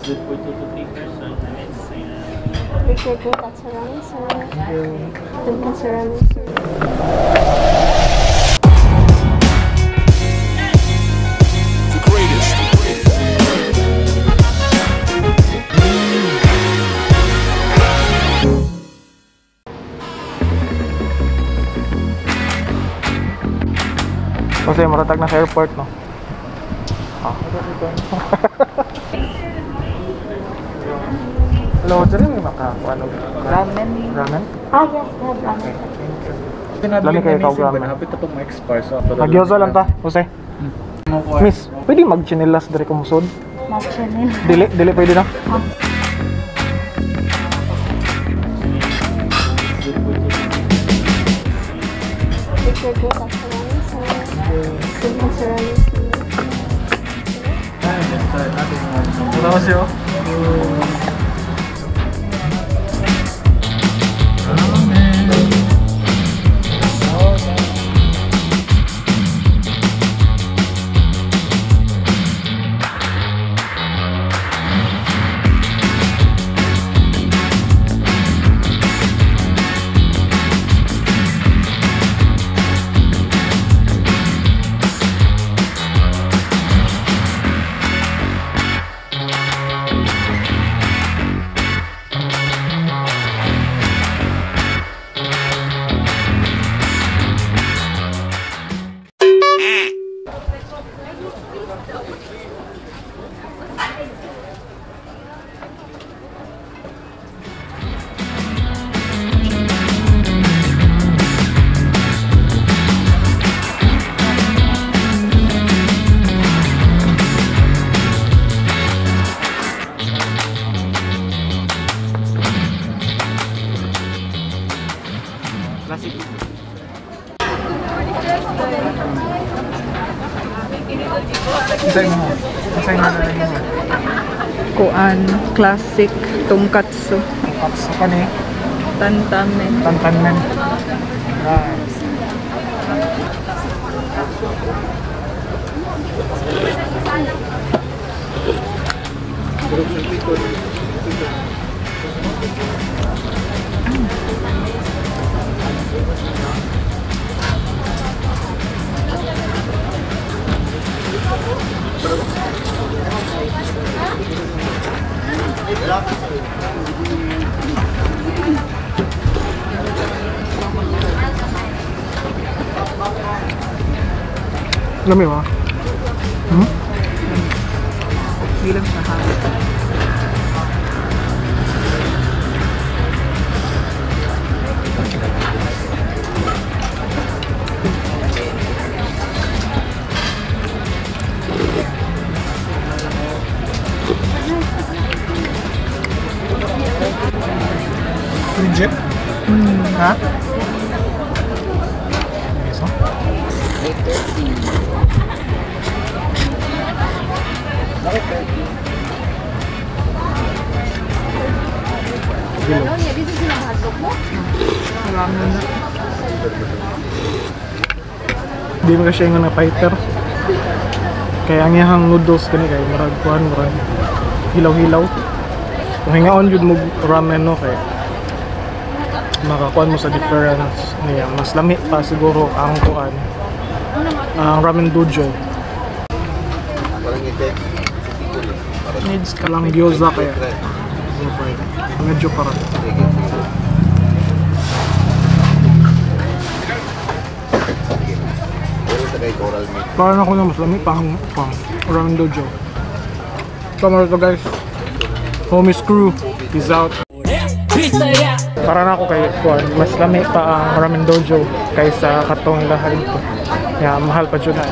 good for 2 to 3 persons. And it's Picture ko, tatsa ramen, sir. Tatsa ramen, sir. Kasi maratag na sa airport, no? Hello, dyan may makakuha. Ramen. Ramen? Ah, yes, we have ramen. Lami kayo ikaw ramen. Hapit na itong ma-expire. So, Nagyoza lang ta, Jose. Miss, pwede mag-chinilas dari kumusod? Mag-channel. Dili pwede na? Picture ko, tatsa ramen, sir. Tatsa ramen, sir. 안녕하세요. Kuan, classic, tongkatsu, Tongkatsu ka ni? tantamen. Tantamen. Right. Lami ba? Bilang siya halik. Legit? Ha? So? Ramen na. Di mo siya nga na fighter. Kaya ang iyang noodles kani kay murag kuan murag hilaw-hilaw. Kung hingaon jud mo ramen no kay makakuan mo sa difference niya. Mas lami pa siguro ang kuan ang ramen dojo. Needs ka lang gyoza kaya medyo parang parang ako na mas lami pang ramen dojo. So mga to guys, homie screw is out. Para na ako kay kuan mas lami pa ang ramen dojo kaysa katong lahat dito. Yeah, mahal pa dyan na.